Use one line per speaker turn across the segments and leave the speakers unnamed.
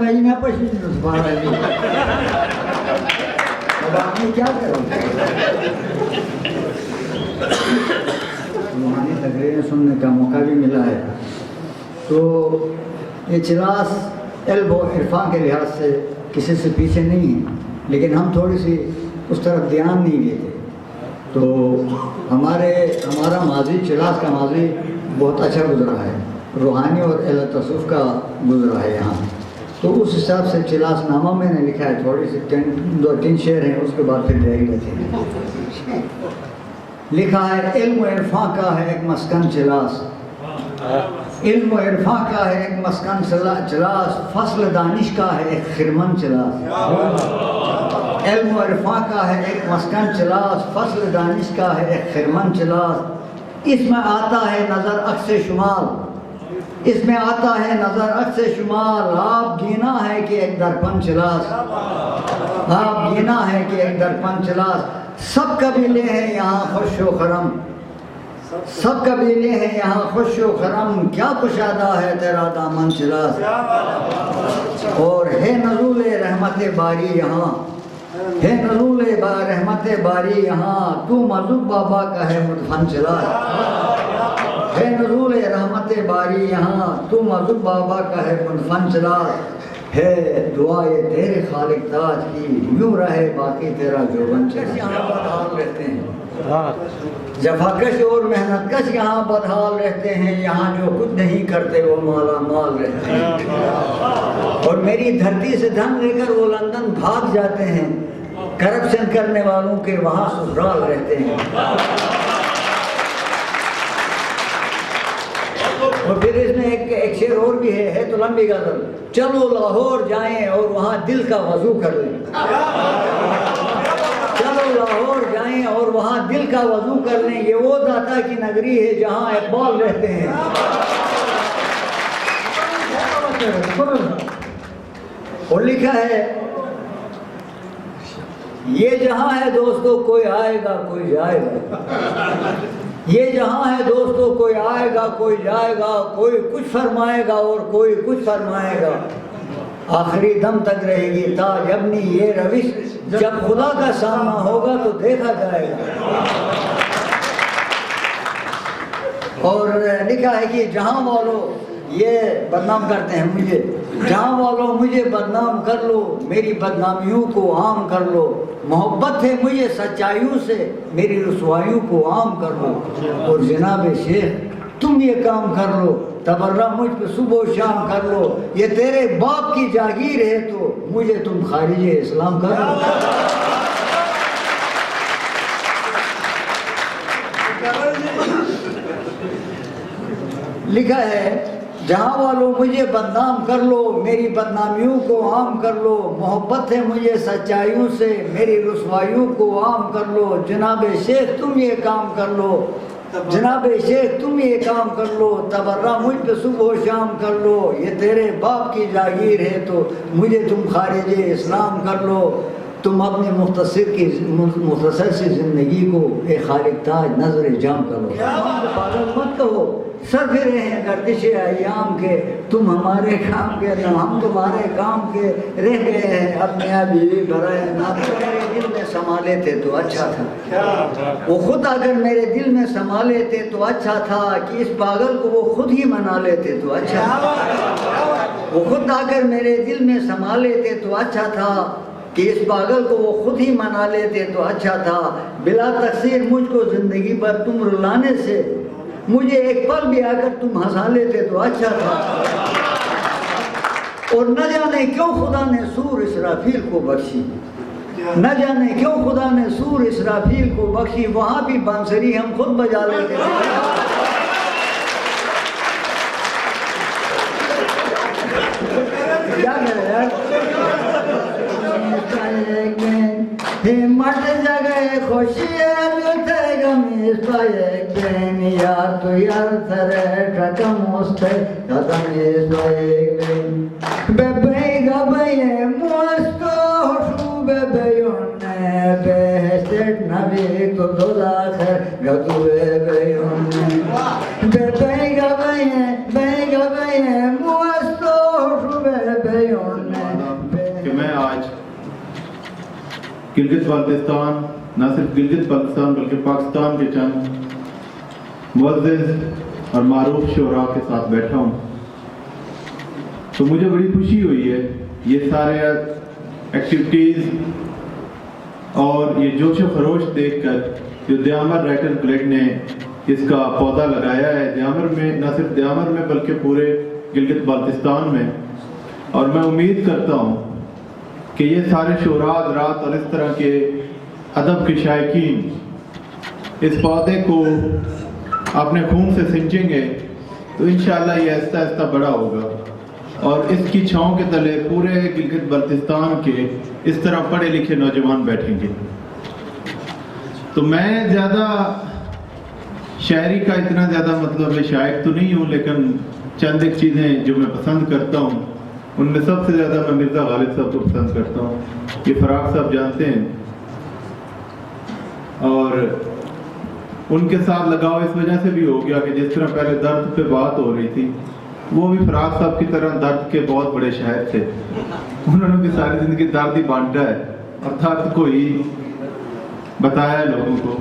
मैं ना पसीने सुबह रही अब आपने क्या करोगे? रूहानी तकरीरें सुनने का मौका भी मिला है। तो ये चिरास इल्म और इरफान के लिहाज से किसी से पीछे नहीं है, लेकिन हम थोड़ी सी उस तरफ ध्यान नहीं देते। तो हमारा माजी चिरास का माजी बहुत अच्छा गुजरा है, रूहानी और इल्म तसव्वुफ का गुजरा है यहाँ। तो उस हिसाब से चिलास नामा मैंने लिखा है, थोड़ी सी 2-3 शेर हैं, उसके बाद फिर जाएगी लेते हैं। लिखा है इल्म इरफा का है एक मस्कन चिलास, इल्म इरफा का है एक मस्कन चिलास, फसल दानिश का है एक खिरमन चिलास। इल्म इरफा का है एक मस्कन चिलास, फसल दानिश का है एक खिरमन चिलास। इसमें आता है नज़र अक्स शुमाल, इसमें आता है नज़र अक्स शुमाल। आप गिना है कि एक दर्पण चिलास, आप गिना है कि एक दर्पण चिलास। सब कबीले हैं यहाँ खुश व खरम, सब कबीले हैं यहाँ खुश व खरम। क्या कुशादा है तेरा दामन चिलास। और है नज़ूल रहमत बारी यहाँ, है नज़ूल रहमत बारी यहाँ। तू मज़ूब बाबा का है मुदफन चिलास, है नज़ूल रहमत बारी यहाँ। तू मज़ूब बाबा का है मुदफन चिलास। है दुआए तेरे खालिक ताज की, यूँ रहे बाकी तेरा जोबन चिलास। यहाँ बदहाल रहते हैं, जफाकश और मेहनतकश यहाँ बदहाल रहते हैं। यहाँ जो कुछ नहीं करते वो माला माल रहते हैं। और मेरी धरती से धन लेकर वो लंदन भाग जाते हैं, करप्शन करने वालों के वहाँ ससुराल रहते हैं। और फिर इसमें एक शेर और भी है तो लंबी गज़ल। चलो लाहौर जाएं और वहाँ दिल का वज़ू कर लें, चलो लाहौर जाएं और वहाँ दिल का वज़ू कर लें। ये वो दाता की नगरी है जहाँ इकबाल रहते हैं। और लिखा है ये जहाँ है दोस्तों कोई आएगा कोई जाएगा, ये जहाँ है दोस्तों कोई आएगा कोई जाएगा। कोई कुछ फरमाएगा और कोई कुछ फरमाएगा, आखिरी दम तक रहेगी ताज अपनी ये रविश। जब खुदा का सामना होगा तो देखा जाएगा। और लिखा है कि जहाँ वालों ये बदनाम करते हैं मुझे, जहाँ वालों मुझे बदनाम कर लो, मेरी बदनामियों को आम कर लो। मोहब्बत है मुझे सच्चाइयों से, मेरी रुसवाइयों को आम कर लो। और जनाब शेख तुम ये काम कर लो, तबर्रा मुझ पे सुबह शाम कर लो। ये तेरे बाप की जागीर है तो मुझे तुम खारिज इस्लाम कर लो। लिखा है जहाँ वालों मुझे बदनाम कर लो, मेरी बदनामियों को आम कर लो। मोहब्बत है मुझे सच्चाइयों से, मेरी रुसवाइयों को आम कर लो। जनाब शेख तुम ये काम कर लो, जनाब शेख तुम ये काम कर लो। तबर्रा मुझ पे सुबह शाम कर लो। ये तेरे बाप की जागीर है तो मुझे तुम खारिज इस्लाम कर लो। तुम अपनी मुख्तसर सी ज़िंदगी को एक खालिक ताज नजर जाम करो। पागल मत कहो, सर फिरे हैं गर्दिश अय्याम के, तुम हमारे काम के न हम तुम्हारे काम के। रह गए हैं अपने बीवी भराए ना, मेरे दिल में समा लेते तो अच्छा था। वो खुद अगर मेरे दिल में समा लेते तो अच्छा था, कि इस पागल को वो खुद ही मना लेते तो अच्छा था। वो खुद अगर मेरे दिल में समा लेते तो अच्छा था, कि इस पागल को वो खुद ही मना लेते तो अच्छा था। बिला तकसीर मुझको ज़िंदगी भर तुम रुलाने से, मुझे एक पल भी आकर तुम हंसा लेते तो अच्छा था। और न जाने क्यों खुदा ने सूर इसराफील को बख्शी, न जाने क्यों खुदा ने सूर इसराफील को बख्शी। वहाँ भी बांसुरी हम खुद बजा लेते थे। क्या करें यार, हिम्मत जगह खुशी थे गमीज पाएगेन यार तो यार थरे ठकम मुस्ते कदम इस पाएगेन बेबे गबे मुस्तो हशु बेबे योने बेहस्तेट नबी तो दोला खैर गतुए बेयोने बेबे गबे मुस्तो हशु बेबे योने
गिलगित बाल्टिस्तान, न सिर्फ गिलगित बाल्टिस्तान बल्कि पाकिस्तान के चंद मुअज़्ज़िज़ और मारूफ शोरा के साथ बैठा हूँ, तो मुझे बड़ी खुशी हुई है ये सारे एक्टिविटीज़ और ये जोश व खरोश देखकर जो दयामर राइटर क्लब ने इसका पौधा लगाया है दयामर में, न सिर्फ दयामर में बल्कि पूरे गिलगित बाल्टिस्तान में। और मैं उम्मीद करता हूँ कि ये सारे शोरा हज़रात और इस तरह के अदब के शायकीन इस पौधे को अपने खून से सिंचेंगे तो इंशाअल्लाह ये आहिस्ता आहिस्ता बड़ा होगा और इसकी छाँव के तले पूरे गिलगित बाल्टिस्तान के इस तरह पढ़े लिखे नौजवान बैठेंगे। तो मैं ज़्यादा शायरी का इतना ज़्यादा मतलब मैं शायक तो नहीं हूँ, लेकिन चंद एक चीज़ें जो मैं पसंद करता हूँ उनमें सबसे ज़्यादा मैं मिर्ज़ा गालिब साहब को पसंद करता हूँ। ये फराक साहब जानते हैं और उनके साथ लगाव इस वजह से भी हो गया कि जिस तरह पहले दर्द पे बात हो रही थी, वो भी फराक साहब की तरह दर्द के बहुत बड़े शायर थे। उन्होंने भी सारी ज़िंदगी दर्द ही बांटा है और दर्द को ही बताया है लोगों को।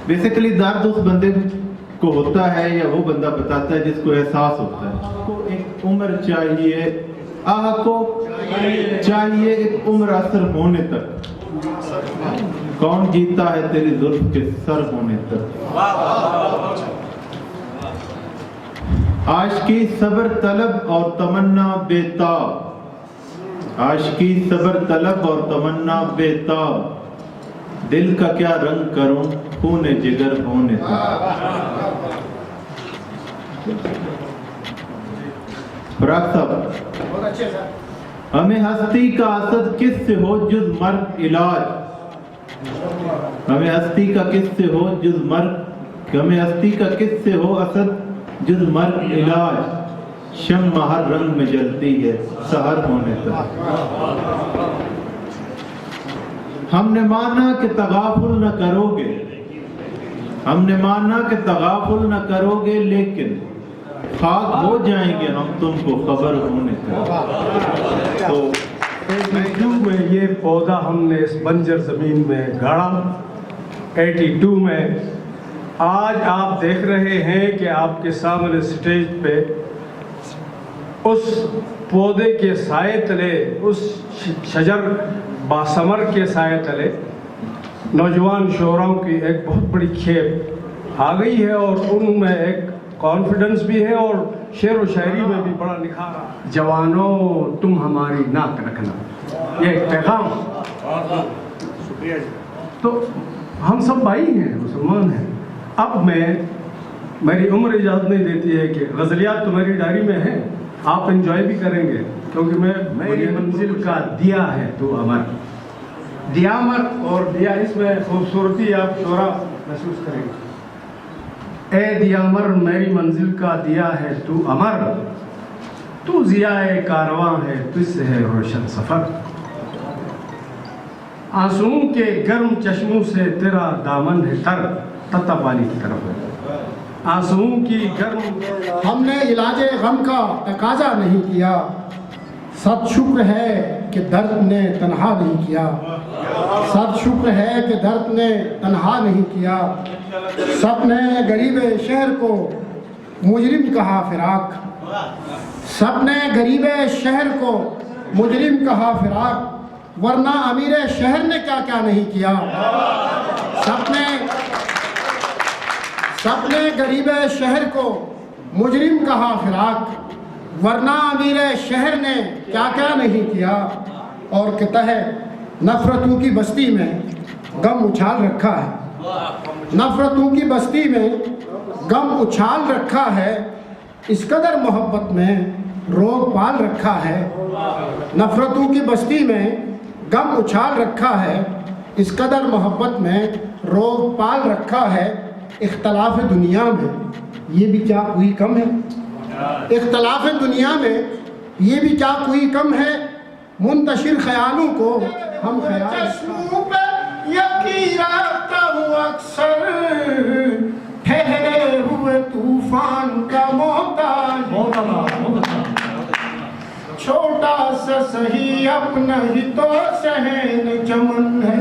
बेसिकली दर्द उस बंदे को होता है या वो बंदा बताता है जिसको एहसास होता है। आपको एक उम्र चाहिए, आपको चाहिए एक उम्र असर होने तक, कौन जीता है तेरी जुल्फ के सर होने तक। आशिकी सब्र तलब और तमन्ना बेताब, आशिकी सब्र तलब और तमन्ना बेताब, दिल का क्या रंग करूं खूने जिगर होने तक। फराक साहब, हमें हस्ती का असद किससे हो जुज मर्ग इलाज, हमें हस्ती का किससे हो जुज मर्ग, हमें हस्ती का किससे हो असद जुज मर्ग इलाज, शम्मा हर रंग में जलती है सहर होने तक। हमने माना कि तगाफुल न करोगे, हमने माना कि तगाफुल न करोगे, लेकिन खाक हो जाएंगे हम तुमको खबर होने तक।
तो 82 में ये पौधा हमने इस बंजर ज़मीन में गाड़ा, 82 में। आज आप देख रहे हैं कि आपके सामने स्टेज पे उस पौधे के साए तले, उस शजर बासमर के साए तले नौजवान शोराओं की एक बहुत बड़ी खेप आ गई है और उनमें एक कॉन्फिडेंस भी है और शेर व शायरी में भी बड़ा निखार है। जवानों तुम हमारी नाक रखना, ये एक पैगाम। तो हम सब भाई हैं, मुसलमान हैं। अब मेरी उम्र इजाज़त नहीं देती है कि गज़लियात तो मेरी डायरी में है, आप एंजॉय भी करेंगे क्योंकि मेरी मंजिल का दिया है तू अमर, दियामर और दिया, इसमें खूबसूरती आप शोरा महसूस करेंगे। ए दियामर मेरी मंजिल का दिया है तू अमर, तू ज़ियाए कारवां है तुझसे है रोशन सफ़र, आंसुओं के गर्म चश्मों से तेरा दामन है तर, तत्ता पानी की तरफ है आंसुओं की गर्म।
हमने इलाजे गम का तकाजा नहीं किया, सद शुक्र है कि दर्द ने तन्हा नहीं किया, सद शुक्र है कि दर्द ने तन्हा नहीं किया। सबने गरीब शहर को मुजरिम कहा फिराक, सबने गरीब शहर को मुजरिम कहा फिराक, वरना अमीर शहर ने क्या क्या नहीं किया। सबने गरीब शहर को मुजरिम कहा फिराक, वरना अमीर शहर ने क्या क्या नहीं किया। और कहता है नफ़रतों की बस्ती में गम उछाल रखा है, नफ़रतों की बस्ती में गम उछाल रखा है, इस कदर मोहब्बत में रोग पाल रखा है। नफ़रतों की बस्ती में गम उछाल रखा है, इस कदर मोहब्बत में रोग पाल रखा है। इख्तलाफ दुनिया में ये भी क्या कोई कम है, इख्तलाफ दुनिया में ये भी क्या कोई कम है। मुंतशिर ख्यालों को हम ख्याल अक्सर ठहरे हुए तूफान का मोहताज, छोटा सा सही अपना ही तो शहन चमन है,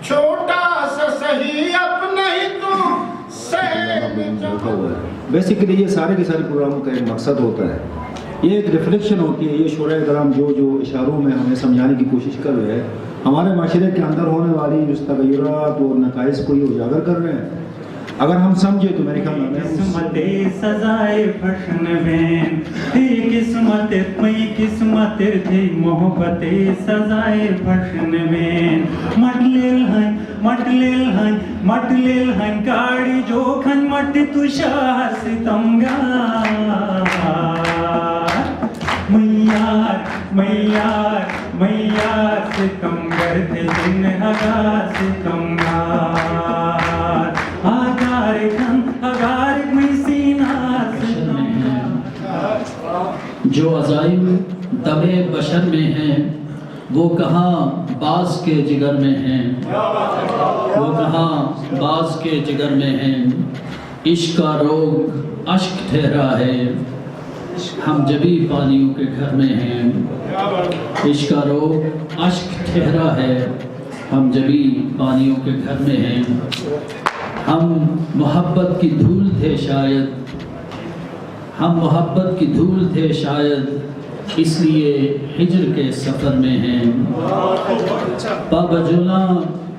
छोटा सा सही अपना ही तू सह में जमा।
बेसिकली ये सारे के सारे प्रोग्रामों का एक मकसद होता है, ये एक रिफ्लेक्शन होती है। ये शोरा कराम जो इशारों में हमें समझाने की कोशिश कर रहे हैं, हमारे माशरे के अंदर होने वाली जिस तगय्युरात और नकाइस को ये उजागर कर रहे हैं। अगर हम समझे तो मेरे ख्याल में
किस्मते सजाए फशन में थी किस्मत मई किस्मत थी मोहब्बते सजाए फशन में मटलिल हन गाड़ी जोखन मट तुषार सितमगार मैयार सितमगर थे दिन हगार सितमगार
जो अज़ाइम दमे बशर में हैं वो कहाँ बाज़ के जिगर में हैं, वो कहाँ बाज़ के जिगर में हैं। इश्क का रोग अश्क ठहरा है, हम जबी पानियों के घर में हैं। इश्क का रोग अश्क ठहरा है, हम जबी पानियों के घर में हैं। हम मोहब्बत की धूल थे शायद, हम मोहब्बत की धूल थे शायद, इसलिए हिजर के सफ़र में हैं। पाबजोला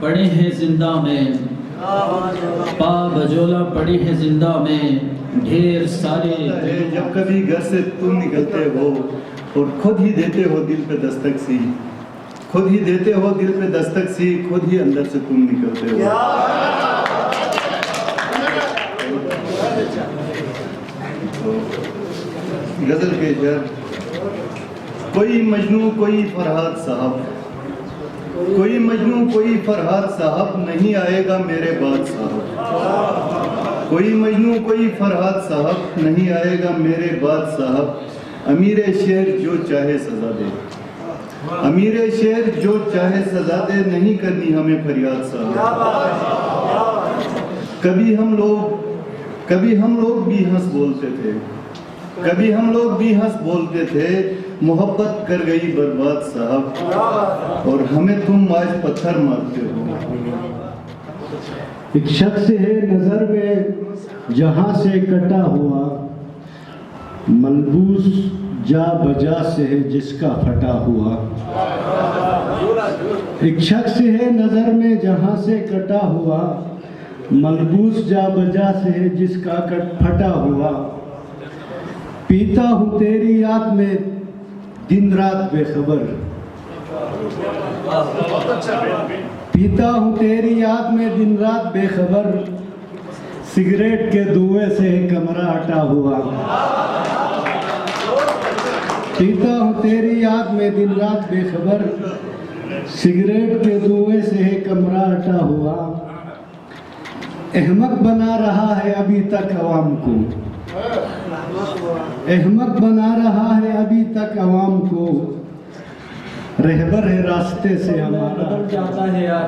पड़े हैं जिंदा में, पाबजोला पड़े हैं जिंदा में ढेर सारे।
जब कभी घर से तुम निकलते हो और खुद ही देते हो दिल पे दस्तक सी, खुद ही देते हो दिल पे दस्तक सी, खुद ही अंदर से तुम निकलते हो। गजल के शेर, कोई मजनू कोई फरहाद साहब, कोई मजनू कोई फरहाद साहब, नहीं आएगा मेरे बाद साहब। कोई मजनू कोई फरहाद साहब, नहीं आएगा मेरे बाद साहब। अमीर शेर जो चाहे सजा दे, अमीर शेर जो चाहे सजा दे, नहीं करनी हमें फरियाद साहब। कभी हम लोग भी हंस बोलते थे, कभी हम लोग भी हंस बोलते थे, मोहब्बत कर गई बर्बाद साहब, और हमें तुम आज पत्थर मारते हो।
एक शख्स है नजर में जहां से कटा हुआ, मलबूस जा बजा से है जिसका फटा हुआ। एक शख्स है नजर में जहां से कटा हुआ, मलबूस जा बजा से है जिसका फटा हुआ। पीता हूँ तेरी याद में दिन रात बेखबर, पीता हूँ तेरी याद में दिन रात बेखबर, सिगरेट के धुएं से कमरा हटा हुआ। पीता हूँ तेरी याद में दिन रात बेखबर, सिगरेट के धुएं से कमरा हटा हुआ। अहमक बना रहा है अभी तक अवाम को, अहमक बना रहा है अभी तक अवाम को, रहबर है रास्ते से हमारा।
बदल जाता है यार,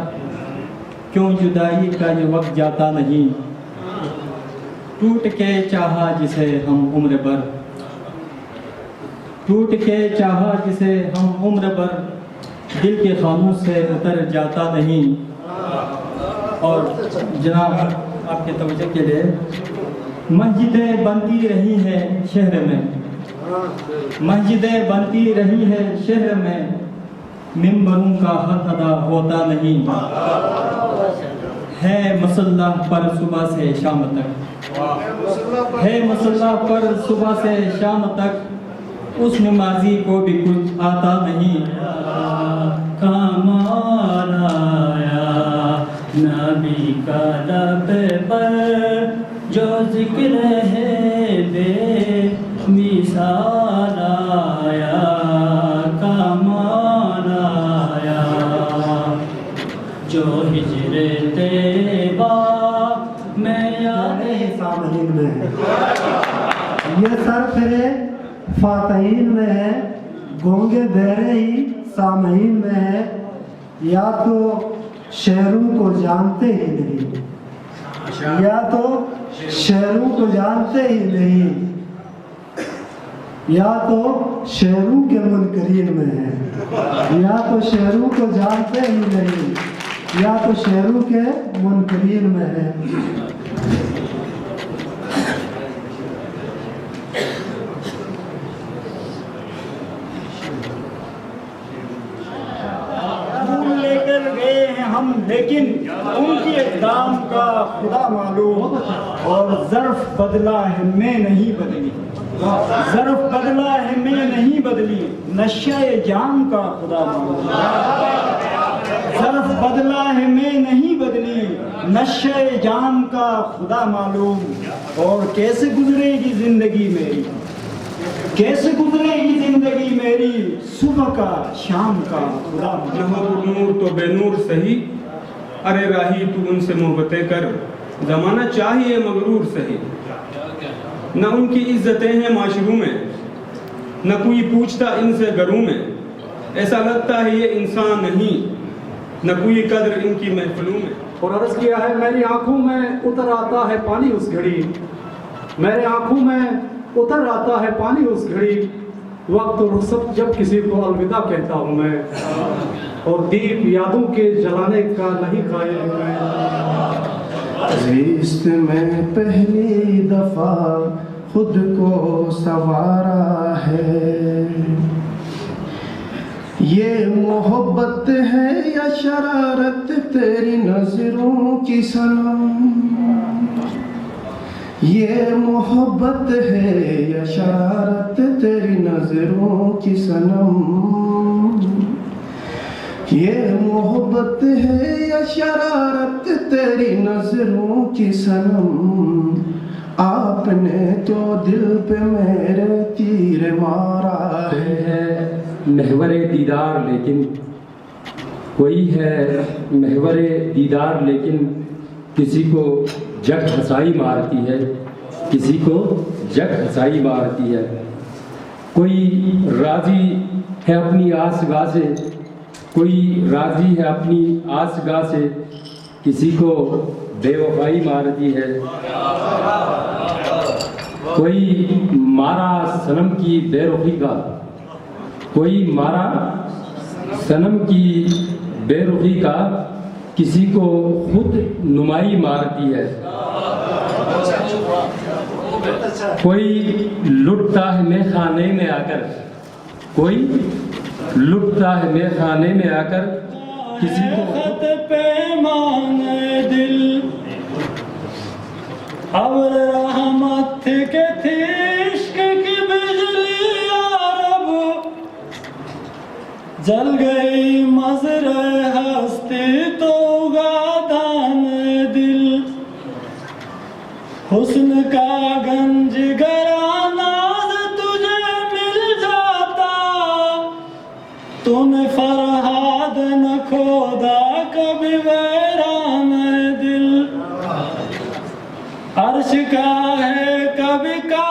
क्यों जुदाई का ये वक्त जाता नहीं। टूट के चाहा जिसे हम उम्र भर, टूट के चाहा जिसे हम उम्र भर, दिल के खानों से उतर जाता नहीं। और जनाब आपके तवज्जो के लिए, मस्जिदें बनती रही हैं शहर में, मस्जिदें बनती रही हैं शहर में, मिंबरों का हक अदा होता नहीं। है मसल्ला पर सुबह से शाम तक, है मसल्ला पर सुबह से शाम तक, उस नमाजी को भी कुछ आता नहीं। कमाल आया नबी का लब पर जो जिक्र है बेमिसाल आया, कमाल आया जो हिजरे तैबा में याद
सामहीन में है, ये सर फिरे फातहीन में है, गोंगे बहरे ही सामहीन में है। या तो शेरों को जानते ही नहीं, या तो शेरों को जानते ही नहीं, या तो शेरों के मुनकरीन में है, या तो शेरों को जानते ही नहीं, या तो शेरों के मुनकरीन में है।
लेकर गए हैं हम, लेकिन उनके इक़दाम का खुदा मालूम, और ज़र्फ़ बदला है मैं नहीं बदली, ज़र्फ़ बदला है मैं नहीं बदली, नशे जाम का खुदा मालूम। ज़र्फ़ बदला है मैं नहीं बदली, नशे जाम का खुदा मालूम। और कैसे गुजरेगी ज़िंदगी मेरी, कैसे गुजरेगी जिंदगी मेरी, सुबह का शाम का खुदा मालूम।
नूर तो बेनूर सही, अरे राही तू उनसे मोहब्बतें कर, जमाना चाहिए मगरूर सही। न उनकी इज्जतें हैं माशरू में, न कोई पूछता इनसे घरों में। ऐसा लगता है ये इंसान नहीं, न कोई कदर इनकी महफिलों में।
और अर्ज किया है, मेरी आंखों में उतर आता है पानी उस घड़ी, मेरे आंखों में उतर आता है पानी उस घड़ी, वक्त और रुखसत जब किसी को अलविदा कहता हूँ मैं, और दीप यादों के जलाने का नहीं कायल हूँ मैं।
इश्क में पहली दफा खुद को सवारा है, ये मोहब्बत है या शरारत तेरी नजरों की सनम, ये मोहब्बत है या शरारत तेरी नजरों की सनम, ये मोहब्बत है या शरारत तेरी नजरों की सनम, आपने तो दिल पे मेरे तीर मारा है।
महवरे दीदार लेकिन कोई है, महवरे दीदार लेकिन किसी को जग हंसाई मारती है, किसी को जग हंसाई मारती है। कोई राजी है अपनी आसगाह से, कोई राजी है अपनी आसगाह से, किसी को बेवफाई मारती है। कोई मारा सनम की बेरुखी का, कोई मारा सनम की बेरुखी का, किसी को खुद नुमाई मारती है। कोई लुटता है मैं खाने में आकर, कोई लुटता है मैं खाने में आकर, किसी को
खत पैमाने दिल, अब रहमत के थे इश्क की बिजली यारब, जल गई मज़रे हस्ती तो गादान दिल, हुस्न का गंज गरानाज तुझे मिल जाता, तूने फरहाद न खोदा कभी वैरान दिल, अर्श का है कभी का